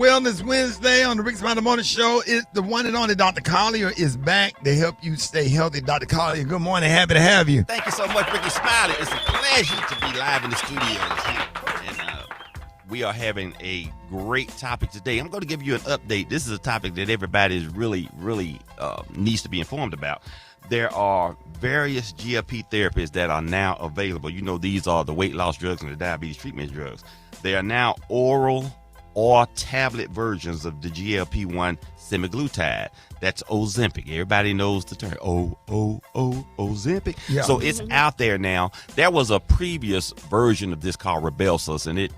Wellness Wednesday on the Rickey Smiley Morning Show. It's the one and only Dr. Collier is back to help you stay healthy. Dr. Collier, good morning. Happy to have you. Thank you so much, Rickey Smiley. It's a pleasure to be live in the studios. And we are having a great topic today. I'm going to give you an update. This is a topic that everybody is really needs to be informed about. There are various GLP therapies that are now available. You know, these are the weight loss drugs and the diabetes treatment drugs. They are now oral or tablet versions of the GLP-1 semaglutide. That's Ozempic. Everybody knows the term. Ozempic. Yeah. So it's out there now. There was a previous version of this called Rybelsus, and it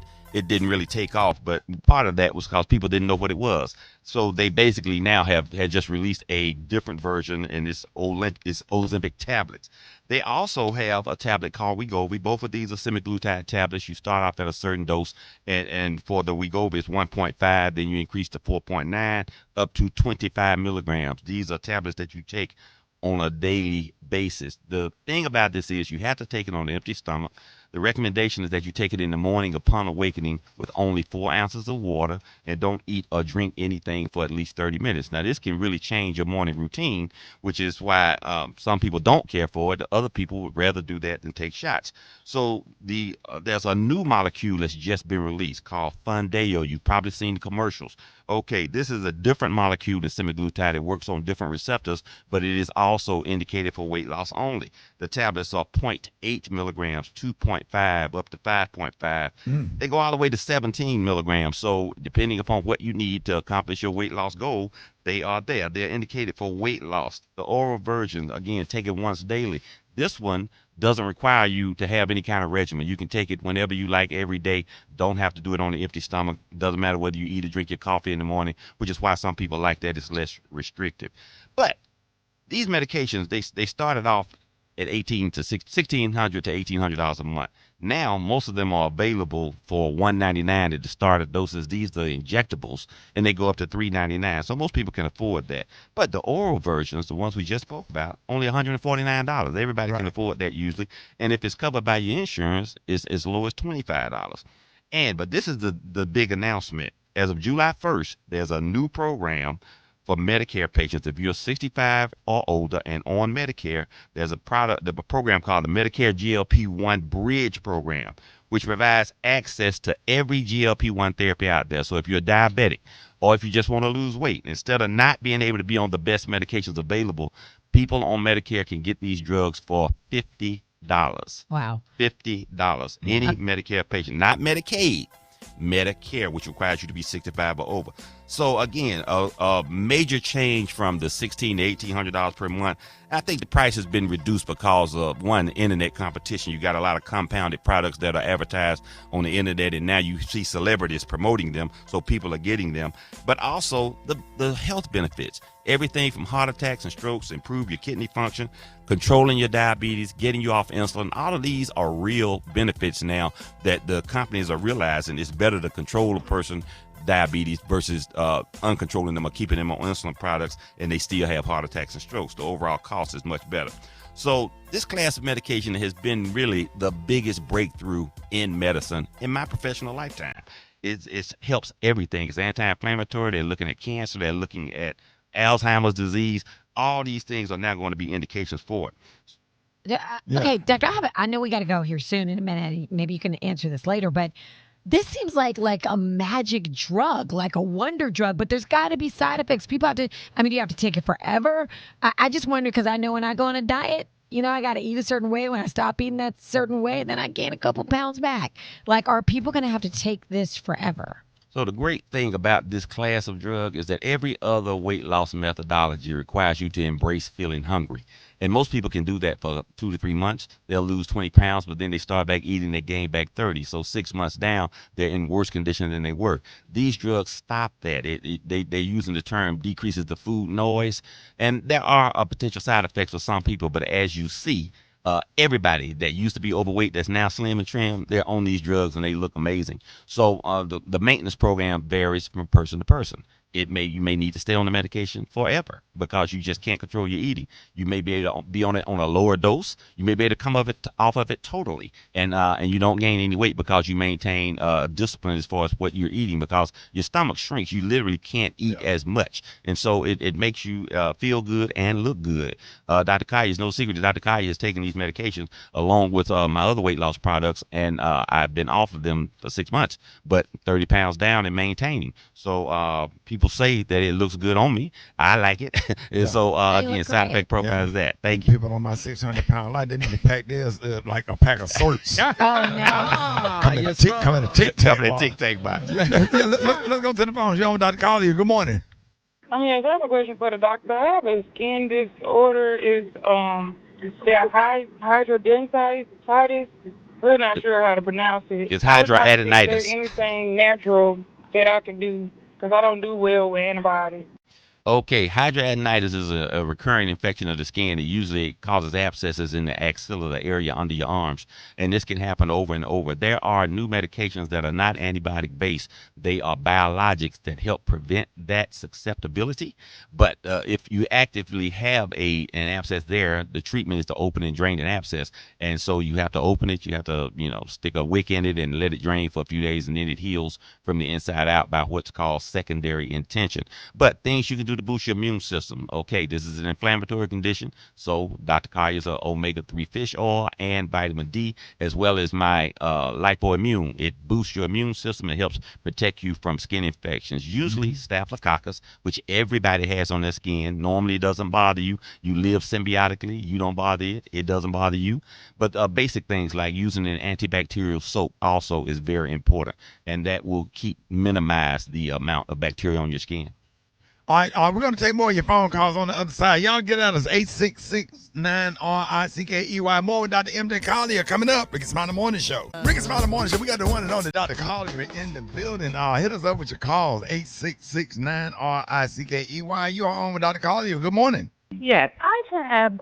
didn't really take off, but part of that was because people didn't know what it was. So they basically now had just released a different version, and it's Ozempic tablets. They also have a tablet called Wegovy. Both of these are semaglutide tablets. You start off at a certain dose, and for the Wegovy, it's 1.5, then you increase to 4.9, up to 25 milligrams. These are tablets that you take on a daily basis. The thing about this is you have to take it on an empty stomach. The recommendation is that you take it in the morning upon awakening with only 4 ounces of water, and don't eat or drink anything for at least 30 minutes. Now, this can really change your morning routine, which is why some people don't care for it. Other people would rather do that than take shots. So there's a new molecule that's just been released called Fundeo. You've probably seen the commercials. Okay, this is a different molecule than semaglutide. It works on different receptors, but it is also indicated for weight loss only. The tablets are 0.8 milligrams, 2.5, up to 5.5. They go all the way to 17 milligrams. So depending upon what you need to accomplish your weight loss goal, they are there. They're indicated for weight loss. The oral version, again, take it once daily. This one doesn't require you to have any kind of regimen. You can take it whenever you like, every day. Don't have to do it on an empty stomach. Doesn't matter whether you eat or drink your coffee in the morning, which is why some people like that. It's less restrictive. But these medications, they started off at $1,600 to $1,800 a month. Now, most of them are available for $199 at the start of doses. These are injectables, and they go up to $399. So most people can afford that. But the oral versions, the ones we just spoke about, only $149. Everybody can afford that usually. And if it's covered by your insurance, it's as low as $25. But this is the big announcement. As of July 1st, there's a new program for Medicare patients. If you're 65 or older and on Medicare, there's a program called the Medicare GLP-1 Bridge Program, which provides access to every GLP-1 therapy out there. So if you're diabetic, or if you just want to lose weight, instead of not being able to be on the best medications available, people on Medicare can get these drugs for $50. Wow. $50. Any Medicare patient, not Medicaid. Medicare, which requires you to be 65 or over. So again, a major change from the $1,600 to $1,800 per month. I think the price has been reduced because of, one, internet competition. You got a lot of compounded products that are advertised on the internet, and now you see celebrities promoting them, so people are getting them. But also the health benefits. Everything from heart attacks and strokes, improve your kidney function, controlling your diabetes, getting you off insulin. All of these are real benefits now that the companies are realizing it's better to control a person diabetes versus uncontrolling them or keeping them on insulin products, and they still have heart attacks and strokes. The overall cost is much better. So this class of medication has been really the biggest breakthrough in medicine in my professional lifetime. It helps everything. It's anti-inflammatory. They're looking at cancer. They're looking at Alzheimer's disease. All these things are now going to be indications for it. Okay, Doctor, I know we got to go here soon in a minute. Maybe you can answer this later, but this seems like a magic drug, like a wonder drug, but there's got to be side effects. People have to, do you have to take it forever? I just wonder, because I know when I go on a diet, I got to eat a certain way. When I stop eating that certain way, then I gain a couple pounds back. Like, are people going to have to take this forever? So the great thing about this class of drug is that every other weight loss methodology requires you to embrace feeling hungry. And most people can do that for 2 to 3 months. They'll lose 20 pounds, but then they start back eating, they gain back 30. So 6 months down, they're in worse condition than they were. These drugs stop that. They're using the term decreases the food noise. And there are potential side effects for some people, but as you see, everybody that used to be overweight that's now slim and trim, they're on these drugs and they look amazing. So the maintenance program varies from person to person. you may need to stay on the medication forever because you just can't control your eating. You may be able to be on it on a lower dose. You may be able to come off of it totally, and you don't gain any weight because you maintain discipline as far as what you're eating, because your stomach shrinks. You literally can't eat as much, and so it makes you feel good and look good. Dr. Collier, is no secret that Dr. Collier is taking these medications along with my other weight loss products, and I've been off of them for 6 months, but 30 pounds down and maintaining. So people say that it looks good on me. I like it. And so again, side effect profile is that. Thank you. People on my 600-pound life, they need to pack theirs like a pack of sorts. Oh, no. Coming to Tic Tac. Tic Tac box. Let's go to the phone. You're on with Dr. Collier. Good morning. Yes, I have a question for the doctor. I have a skin disorder. Is hydrodensititis. We're not sure how to pronounce it. It's hydroadenitis. Is there anything natural that I can do? Because I don't do well with antibiotics. Okay, hydroadenitis is a recurring infection of the skin. It usually causes abscesses in the axilla, the area under your arms, and this can happen over and over. There are new medications that are not antibiotic based. They are biologics that help prevent that susceptibility. But if you actively have an abscess there, the treatment is to open and drain an abscess, and so you have to open it. You have to stick a wick in it and let it drain for a few days, and then it heals from the inside out by what's called secondary intention. But things you can do to boost your immune system. Okay, this is an inflammatory condition, so Dr. Collier's omega-3 fish oil and vitamin D, as well as my lipoimmune. It boosts your immune system. It helps protect you from skin infections, usually staphylococcus, which everybody has on their skin. Normally it doesn't bother you. You live symbiotically. You don't bother it. It doesn't bother you. But basic things like using an antibacterial soap also is very important, and that will minimize the amount of bacteria on your skin. All right, we're going to take more of your phone calls on the other side. Y'all get out of 866-9-RICKEY. More with Dr. MJ Collier coming up. Rickey Smiley Morning Show. Rickey Smiley Morning Show. We got the one and only Dr. Collier in the building. Hit us up with your calls. 866-9-RICKEY. You are on with Dr. Collier. Good morning. Yes, I have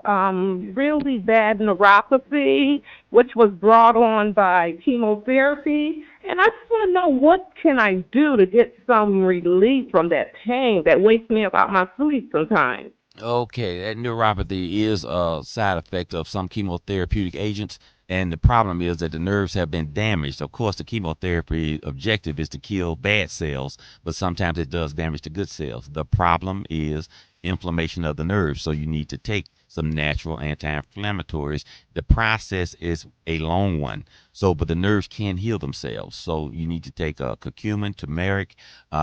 really bad neuropathy, which was brought on by chemotherapy, and I just want to know, what can I do to get some relief from that pain that wakes me up out my sleep sometimes? Okay, that neuropathy is a side effect of some chemotherapeutic agents. And the problem is that the nerves have been damaged. Of course, the chemotherapy objective is to kill bad cells, but sometimes it does damage to good cells. The problem is inflammation of the nerves. So you need to take some natural anti-inflammatories. The process is a long one. But the nerves can heal themselves. So you need to take curcumin, turmeric.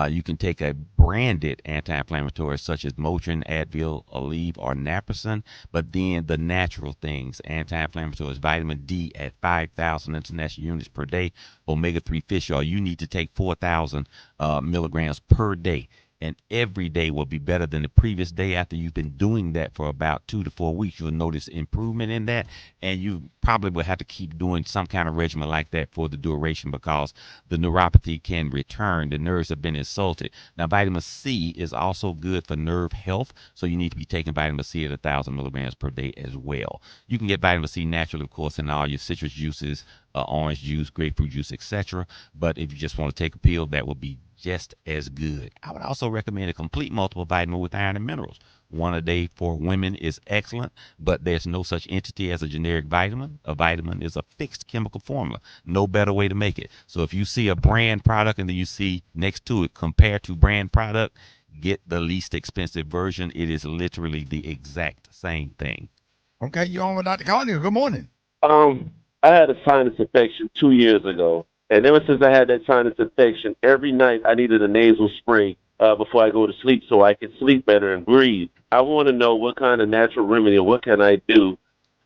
You can take a branded anti-inflammatory such as Motrin, Advil, Aleve, or Naproxen. But then the natural things, anti-inflammatories, vitamin D at 5,000 international units per day, omega-3 fish oil, you need to take 4,000 milligrams per day. And every day will be better than the previous day. After you've been doing that for about 2 to 4 weeks, you'll notice improvement in that. And you probably will have to keep doing some kind of regimen like that for the duration, because the neuropathy can return. The nerves have been insulted. Now, vitamin C is also good for nerve health. So you need to be taking vitamin C at 1,000 milligrams per day as well. You can get vitamin C naturally, of course, in all your citrus juices, orange juice, grapefruit juice, etc. But if you just want to take a pill, that will be just as good. I would also recommend a complete multiple vitamin with iron and minerals. One a day for women is excellent, but there's no such entity as a generic vitamin. A vitamin is a fixed chemical formula. No better way to make it. So if you see a brand product and then you see next to it, compare to brand product, get the least expensive version. It is literally the exact same thing. Okay, you on with Dr. Collier. Good morning. I had a sinus infection 2 years ago. And ever since I had that sinus infection, every night I needed a nasal spray before I go to sleep so I can sleep better and breathe. I want to know what kind of natural remedy or what can I do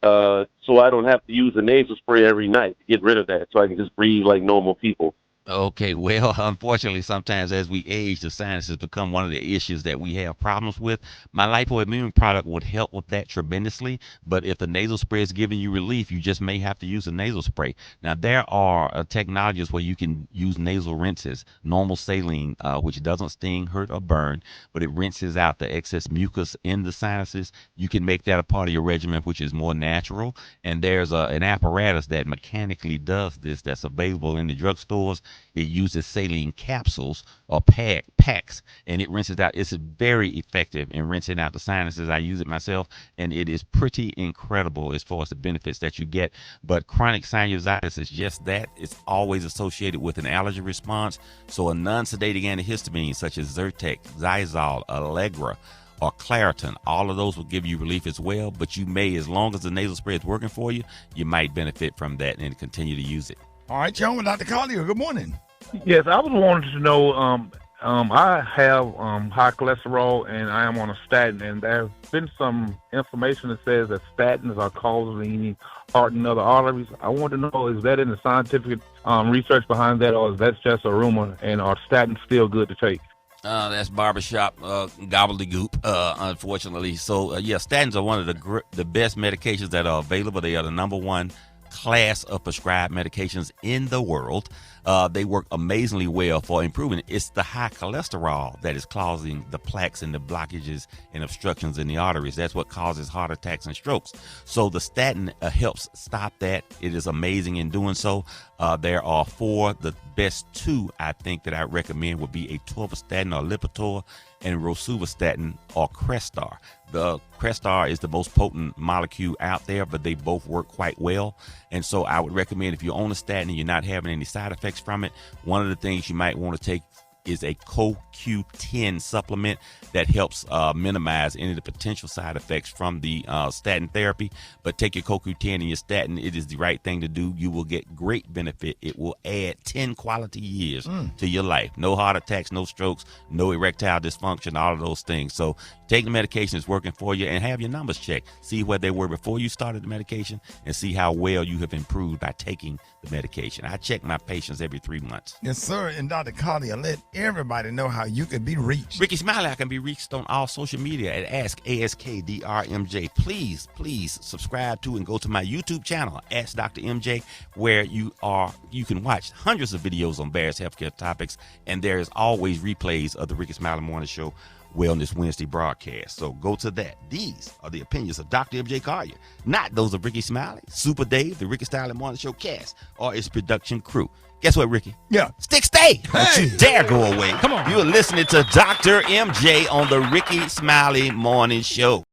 so I don't have to use a nasal spray every night to get rid of that, so I can just breathe like normal people. Okay, well, unfortunately, sometimes as we age, the sinuses become one of the issues that we have problems with. My lipoimmune product would help with that tremendously, but if the nasal spray is giving you relief, you just may have to use a nasal spray. Now, there are technologies where you can use nasal rinses, normal saline, which doesn't sting, hurt, or burn, but it rinses out the excess mucus in the sinuses. You can make that a part of your regimen, which is more natural, and there's an apparatus that mechanically does this that's available in the drugstores. It uses saline capsules or packs, and it rinses out. It's very effective in rinsing out the sinuses. I use it myself, and it is pretty incredible as far as the benefits that you get. But chronic sinusitis is just that. It's always associated with an allergy response. So a non-sedating antihistamine such as Zyrtec, Xyzal, Allegra, or Claritin, all of those will give you relief as well. But you may, as long as the nasal spray is working for you, you might benefit from that and continue to use it. All right, gentlemen, Dr. Collier, good morning. Yes, I was wanting to know, I have high cholesterol and I am on a statin, and there's been some information that says that statins are causing heart and other arteries. I want to know, is that in the scientific research behind that, or is that just a rumor, and are statins still good to take? That's barbershop gobbledygook, unfortunately. So, yeah, statins are one of the best medications that are available. They are the number one class of prescribed medications in the world. They work amazingly well for improving it. It's the high cholesterol that is causing the plaques and the blockages and obstructions in the arteries. That's what causes heart attacks and strokes. So the statin helps stop that. It is amazing in doing so. There are four. The best two, I think, that I recommend would be atorvastatin or Lipitor and rosuvastatin or Crestor. The Crestor is the most potent molecule out there, but they both work quite well. And so I would recommend, if you're on a statin and you're not having any side effects from it, one of the things you might want to take is a CoQ10 supplement that helps minimize any of the potential side effects from the statin therapy. But take your CoQ10 and your statin. It is the right thing to do. You will get great benefit. It will add 10 quality years to your life. No heart attacks, no strokes, no erectile dysfunction, all of those things. So take the medication that's working for you and have your numbers checked. See where they were before you started the medication and see how well you have improved by taking the medication. I check my patients every 3 months. Yes, sir. And Dr. Collier, let everybody know how you can be reached. Rickey Smiley, I can be reached on all social media at AskDrMJ. Please subscribe to and go to my YouTube channel, Ask Dr. MJ, where you can watch hundreds of videos on various healthcare topics, and there is always replays of the Rickey Smiley Morning Show Wellness Wednesday broadcast. So go to that. These are the opinions of Dr. MJ Collier, not those of Rickey Smiley, Super Dave, the Rickey Smiley Morning Show cast, or its production crew. Guess what, Rickey? Yeah. Stay. Don't you dare go away. Come on. You're listening to Dr. MJ on the Rickey Smiley Morning Show.